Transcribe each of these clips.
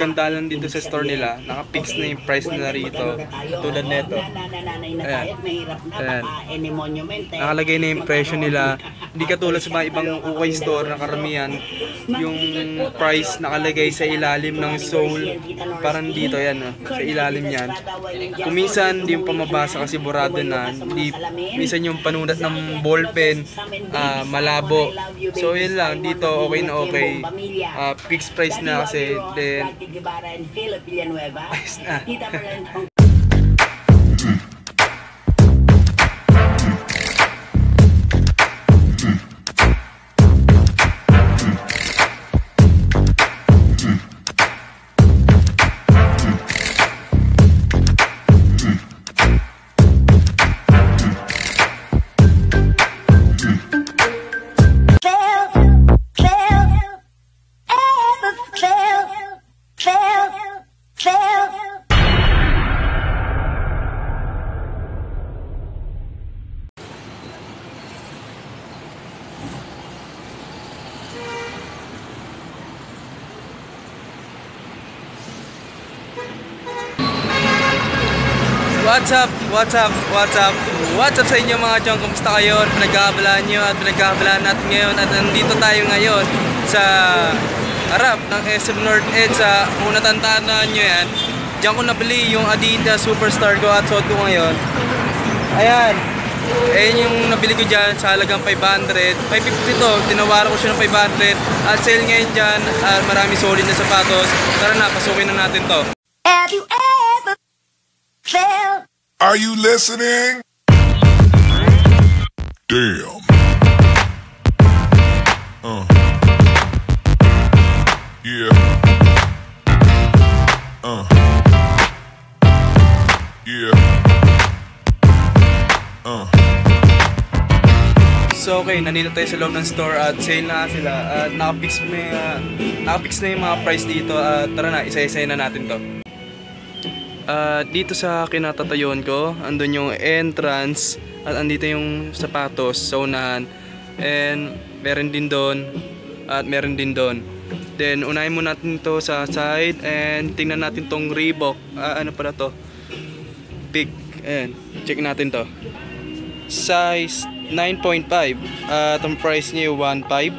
ganda lang dito sa store nila, naka-fix na yung price nila rito. Tulad nito. Ayan. Ayan. Nakalagay na yung presyo nila. Hindi katulad sa mga ibang ukay store na karamihan, yung price nakalagay sa ilalim ng sole. Parang dito, yan, sa ilalim yan. Kung minsan, hindi yung pamabasa kasi burado na. Minsan yung panulat ng ballpen, malabo. So, yun lang. Dito, okay na okay. Fixed price na kasi. Then, ayos na. What's up sa inyo mga chong? Kumusta kayo? Pinagkakabalaan nyo at pinagkakabalaan natin ngayon. At nandito tayo ngayon sa harap ng SM North Edge. Kung natandaan nyo yan, diyan ko nabili yung Adidas Superstar ko at suot ko ngayon. Ayan. Ayan yung nabili ko dyan sa halagang 500. 550 to. Tinawaran ko siya ng 500. At sale ngayon dyan. Marami solid na sapatos. Tara na, pasukin na natin to. Have you ever felt? Are you listening? Damn. Yeah. Yeah. So okay, nandito tayo sa loob ng store at sale na sila at nakapix na yung mga price dito at tara na, isa-isay na natin to. Dito sa kinatatayuan ko, andun yung entrance at andito yung sapatos sa unahan. And meron din doon at meron din doon. Then unahin mo natin to sa side and tingnan natin tong Reebok. Ano pala to? Big. Ayan, check natin to. Size 9.5 at ang price niya 1.5.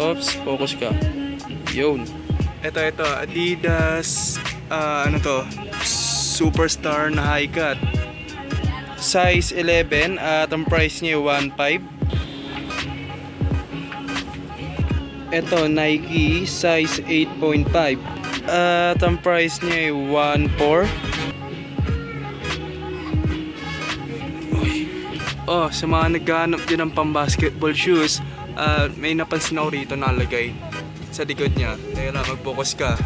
Oops, focus ka. Yun. Ito, Adidas, ano to, Superstar na high cut. Size 11 at ang price niya 1.5. Ito, Nike, size 8.5 at ang price niya 1.4. Oh, sa mga naghahanap din ng pang-basketball shoes, may napansin ako rito nalagay sa likod niya. Kaya mag-focus ka.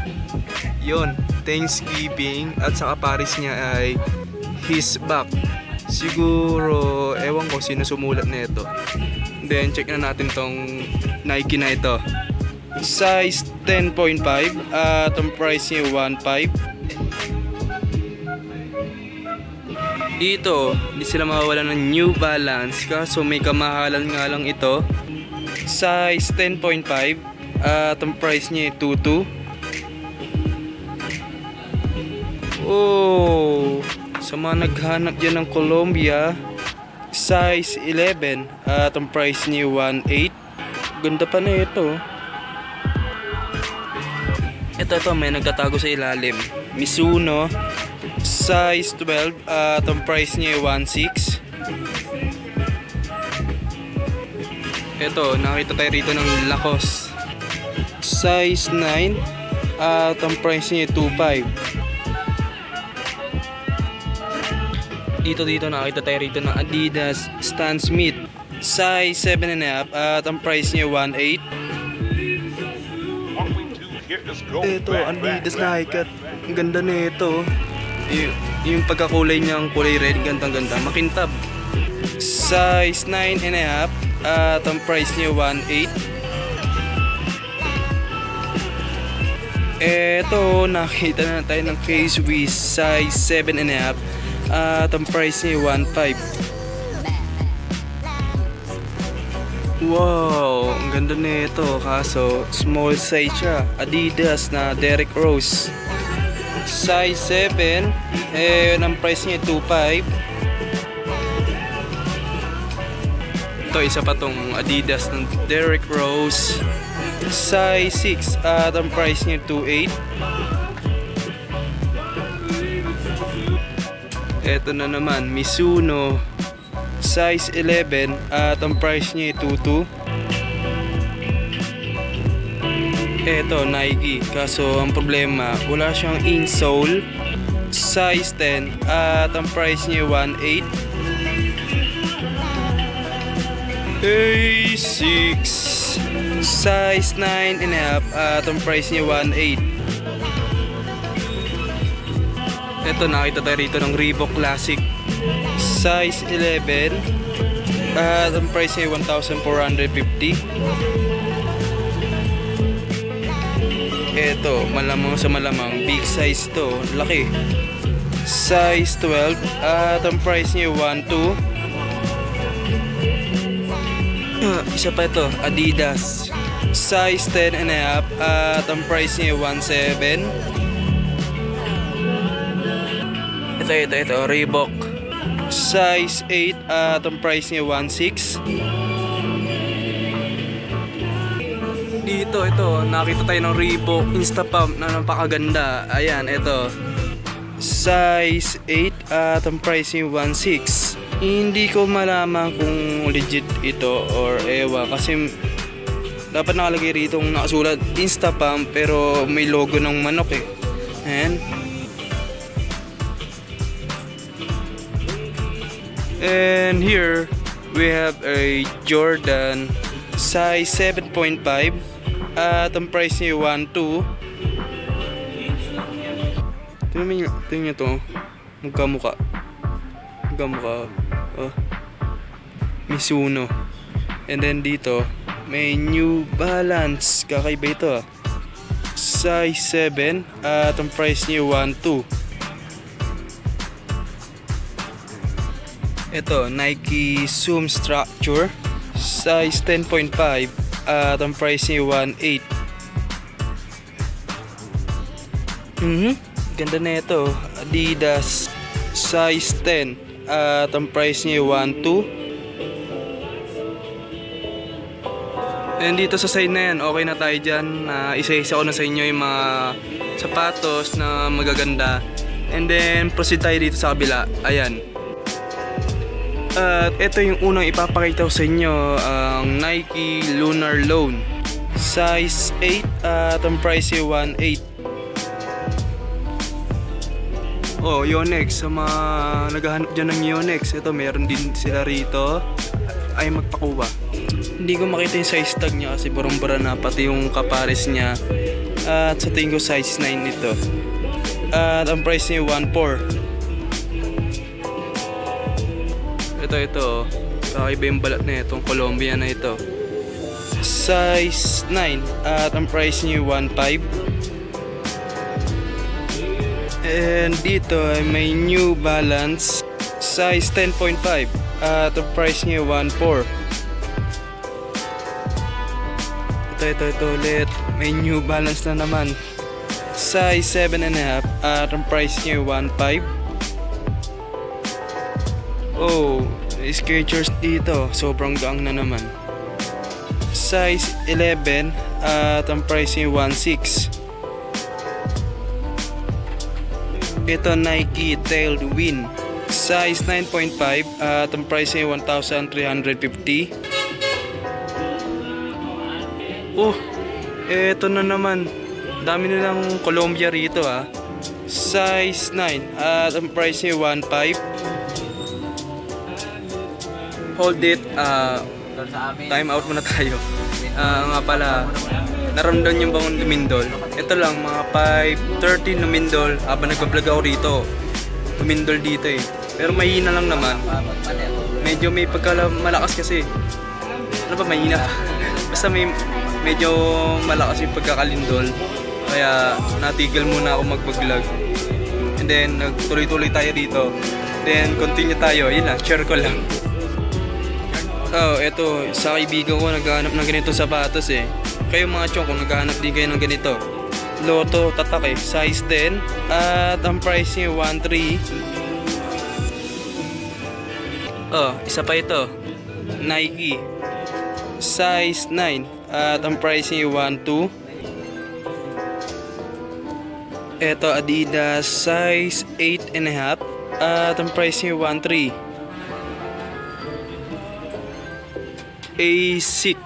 Yun, Thanksgiving at sa kaparis niya ay his back. Siguro, ewan ko sino sumulat na ito. Then, check na natin tong Nike na ito. Size 10.5 at ang price niya 1.5. Dito, hindi sila mawawala ng New Balance kaso may kamahalan nga lang ito. Size 10.5 at ang price niya 2.2. Oh, sa mga naghanap dyan ng Columbia, size 11 at ang price niya 1.8. Ganda pa na ito. Ito may nagtatago sa ilalim. Mizuno, size 12 at ang price niya 1.6. Ito, nakita tayo rito ng Lacoste, size 9 at ang price niya 2.5. Dito nakita tayo rito ng Adidas Stan Smith, size 7.5 at ang price niya 1.8. Ito, Adidas na high cut. Ang ganda na ito. Yung pagkakulay niyang kulay red, gandang-ganda. Makintab. Size 9.5 at ang price niya 1.8. Eto, nakita na tayo ng Case Wiz, size 7.5 at ang price niya 1.5. Wow, ang ganda nito. Kaso small size siya. Adidas na Derrick Rose. Size 7. Ang price niya 2.5. Ito, isa pa tong Adidas ng Derrick Rose. Size 6 at ang price niya 2.8. Ito na naman, Mizuno. Size 11 at ang price niya 2.2. Ito, Nike. Kaso ang problema, wala siyang insole. Size 10 at ang price niya 1.8. A6 size 9.5 at ang price niya 1.8. Ito, nakita tayo rito ng Reebok Classic. Size 11 at ang price niya 1,450. Ito, malamang sa malamang, big size to, laki. Size 12 at ang price niya 1.2. Isa pa ito, Adidas. Size 10.5 at ang price niya 1.7. Ito, Reebok. Size 8 at ang price niya 1.6. Dito, nakita tayo ng Reebok Instapump na napakaganda. Ayan, ito. Size 8 at ang price niya 1.6. Hindi ko malaman kung legit ito or ewa kasi dapat nakalagay rito nakasulat Instapump pero may logo ng manok eh. Ayan. And here we have a Jordan size 7.5 at ang price niya 1.2. Tingnan nyo to, magkamukha. Mizuno. And then dito may New Balance, kakaiba ito size 7 at ang price niya 1.2. Ito, Nike Zoom Structure size 10.5 at ang price niya 1.8. Ganda na ito, Adidas size 10 at ang price niya 1.2. And dito sa side na yan, okay na tayo dyan. Isa-isa ko na sa inyo yung mga sapatos na magaganda. And then proceed tayo dito sa kabila. Ayan. At ito yung unang ipapakita ko sa inyo, ang Nike Lunar Loan size 8 at ang price niya 1.8. Oh, Yonex, sa mga naghahanap dyan ng Yonex, ito meron din sila rito. Ay magpakuha. Hindi ko makita yung size tag niya kasi burong-bura na, pati yung kapares niya. At sa tingin ko size 9 ito. At ang price niya 1.4. Ito. Kakaiba yung balat na itong Colombia na ito. Size 9 at ang price niya 1.5. And dito ay may New Balance size 10.5 at ang price niya 1.4. Ito ulit, may New Balance na naman size 7.5 at ang price niya 1.5. Oh, Skechers dito, sobrang gang na naman, size 11 at ang price niya 1.6. Ito, Nike Tailwind size 9.5 at ang price niya 1,350. Oh, eto na naman, dami nilang Colombia rito size 9 at ang price niya 1.5. Hold it, time out muna tayo. Nga pala, naramdaman yung bang lumindol? Ito lang, mga 5:30 lumindol. Habang nagpa-vlog ako rito, lumindol dito eh. Pero mahina lang naman. Medyo may pagkamalakas kasi. Ano ba, mahina? Basta medyo malakas yung pagkakalindol. Kaya natigil muna ako mag-vlog. And then nagtuloy-tuloy tayo dito. Then continue tayo. Yun lang, share ko lang. Oh, eto, sa kaibigan ko naghahanap ng ganito sapatos eh. Kayo mga chong, kung naghahanap din kayo ng ganito. Lotto, tatak eh, size 10. At ang price niya 1.3. Oh, isa pa ito. Nike. Size 9. At ang price niya 1.2. Ito, Adidas. Size 8.5. At ang price niya 1.3. A6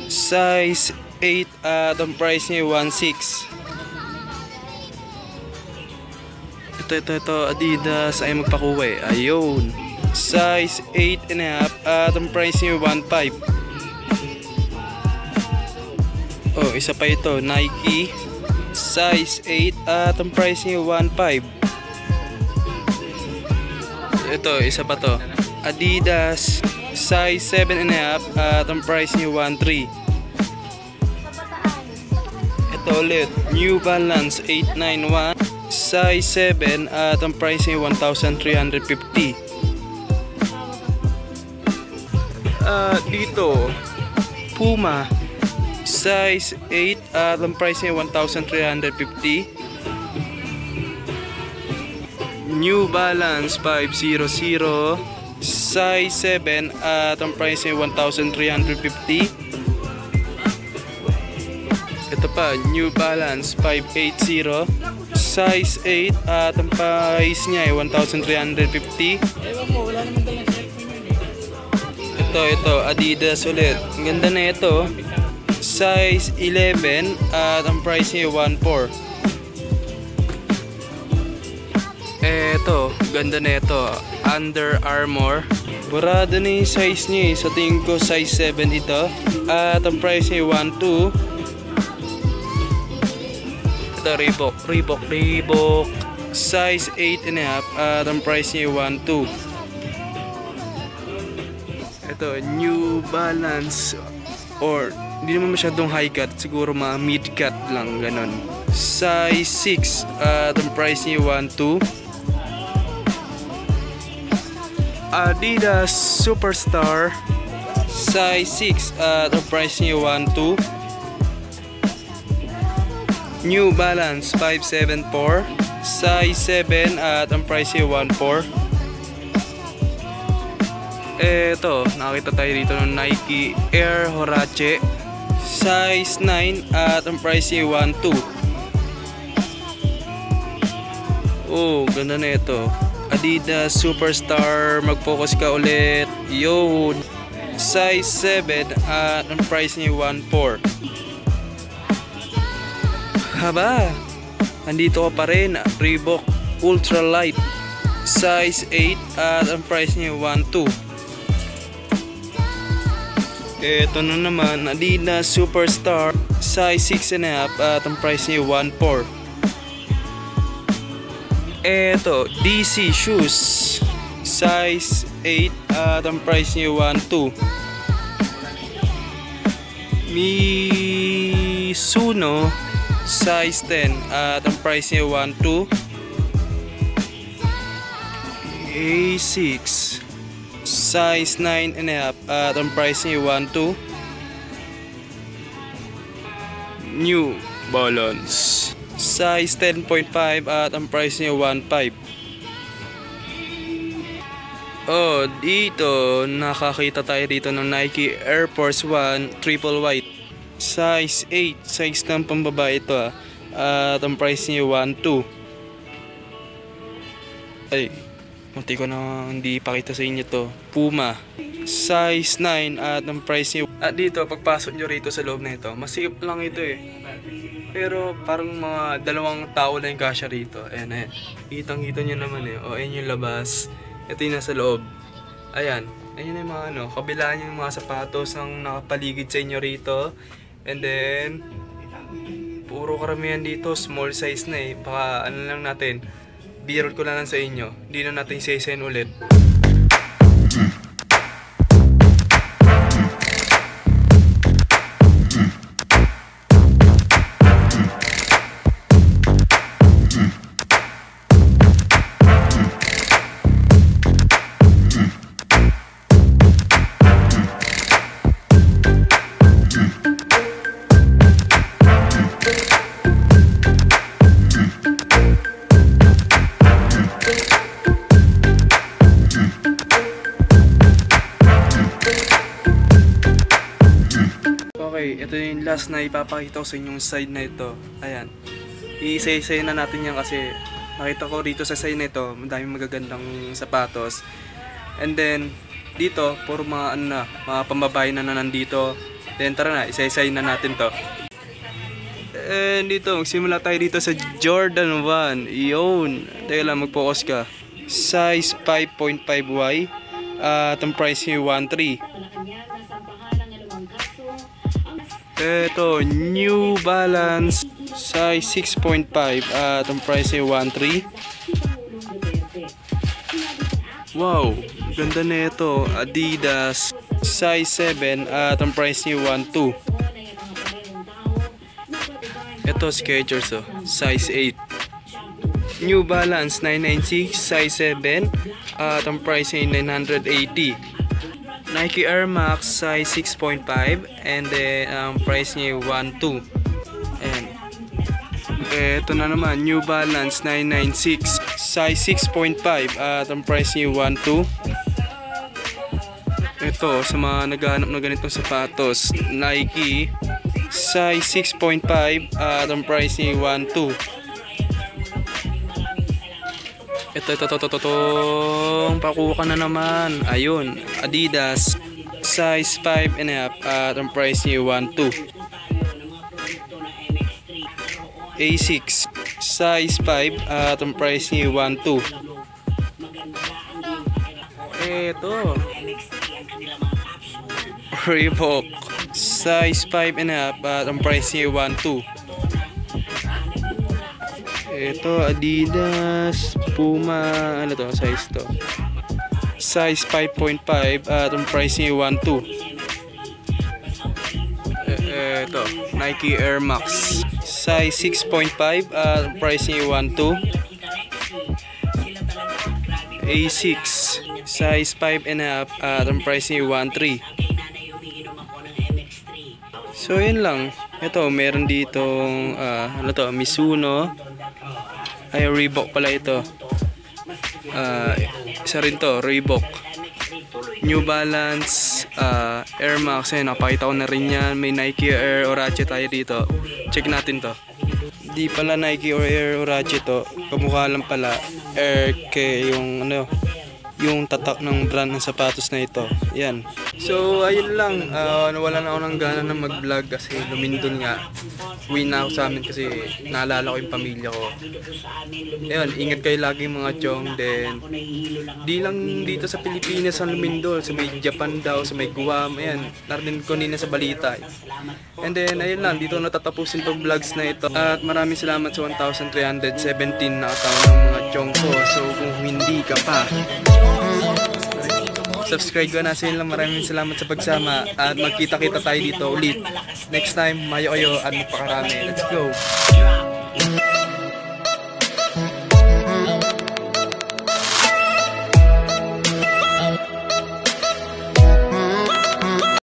size 8 at ang price niya 1.6. Ito Adidas ay magpakuha eh. Ayun, size 8.5 at ang price niya 1.5. Oh, isa pa ito, Nike size 8 at ang price niya 1.5. Ito, isa pa to, Adidas size 7.5 at ang price niya 1.3. Ito ulit, New Balance 891 size 7 at ang price niya 1,350. Dito, Puma size 8 at ang price niya 1,350. New Balance 500 size 7 at ang price ay 1,350. Ito pa, New Balance 580 size 8 at ang price niya ay 1,350. Ito, Adidas ulit. Ang ganda na ito. Size 11 at ang price niya ay 1.4. Eto, ganda na ito, Under Armour. Barado na yung size niya eh. Sa tingin ko size 7 ito. At ang price niya 1.2. Ito, Reebok size 8.5 at ang price niya 1.2. Ito, New Balance, or hindi naman masyadong high cut, siguro mga mid cut lang, ganon. Size 6 at ang price niya 1.2. Adidas Superstar size 6 at ang price niya 1.2. New Balance 574 size 7 at ang price niya 1.4. Eto, nakita tayo dito ng Nike Air Horace size 9 at ang price niya 1.2. Oh, ganda na ito. Adidas Superstar, mag-focus ka ulit. Yun, size 7 at ang price niya 1.4. Haba, andito ka pa rin. Reebok Ultralight size 8 at ang price niya 1.2. Ito na naman, Adidas Superstar size 6.5 at ang price niya 1.4. Eto, DC Shoes size 8 at ang price niya 1.2. Mizuno size 10 at ang price niya 1.2. A6 size 9.5 at ang price niya 1.2. New Balance size 10.5 at ang price niya 1.5. Oh, dito nakakita tayo dito ng Nike Air Force 1 triple white size 8, size ng pambabae ito at ang price niya 1.2. Ay, munti ko na hindi ipakita sa inyo to. Puma size 9 at ang price niya. At dito pagpasok nyo rito sa loob na ito, masikip lang ito eh. Pero parang mga 2 tao lang yung kasya rito. Ayan, ayan. Kitang-kita nyo naman eh. O, ayan yung labas. Ito yung nasa loob. Ayan. Ayan yung mga kabilaan yung mga sapatos ang nakapaligid sa inyo rito. And then, puro karamihan dito, small size na eh. Baka ano lang natin, birol ko na lang sa inyo. Hindi na natin sesen ulit. last na ipapakita ko sa inyong side na ito. Ayan. Iisa-isay na natin yan kasi nakita ko rito sa side na ito, madaming magagandang sapatos. And then, dito, puro mga mga pambabae na nandito. Then tara na, isa-isay na natin to. And dito, magsimula tayo dito sa Jordan 1. Yun. Teka lang, mag-focus ka. Size 5.5Y. At ang price niya 1.3. Ito, New Balance. Size 6.5. At ang price niya 1.3. Wow, ganda na ito. Adidas. Size 7. At ang price niya 1.2. Ito, Skechers, size 8. New Balance 996, size 7. At ang price ay 980. Nike Air Max, size 6.5. And then, ang price niya 1.2. And ito na naman, New Balance 996, size 6.5. At ang price niya 1.2. Ito, sa mga naghahanap na ganitong sapatos, Nike size 6.5 at ang price ni 1.2. Itong pakuha ka na naman. Ayun, Adidas size 5.5 at ang price ni 1.2. A6 size 5 at ang price ni 1.2. Ito, Reebok size 5.5 at ang price niya 1.2. Ito, Adidas Puma, ano to, size to, size 5.5 at ang price niya 1.2. Ito, Nike Air Max size 6.5 at ang price niya 1.2. A6 size 5.5 at ang price niya 1.3. So yun lang. Ito, meron ditong ano to, Mizuno. Ay, Reebok pala ito. Isa rin to, Reebok. New Balance, Air Max. Ayun, nakapakita ko na rin yan. May Nike Air Orache tayo dito. Check natin to. Di pala Nike or Air Orache to. Kamukha lang pala Air K yung ano, yung tatak ng brand ng sapatos na ito. Yan. So ayun lang, nawala na ako ng gana na mag-vlog kasi lumindol nga. Uwi na ako sa amin kasi naalala ko yung pamilya ko. Ayun, ingat kayo lagi mga chong. Then di lang dito sa Pilipinas ang lumindol, sa may Japan daw, sa may Guam. Ayan, narinig ko nina sa balita. And then ayun lang, dito natatapusin tong vlogs na ito. At maraming salamat sa 1,317 na account ng mga chong ko. So kung hindi ka pa, subscribe ko na sa inyo lang. Maraming salamat sa pagsama at magkita-kita tayo dito ulit next time. Mayo kayo at magpakarami. Let's go.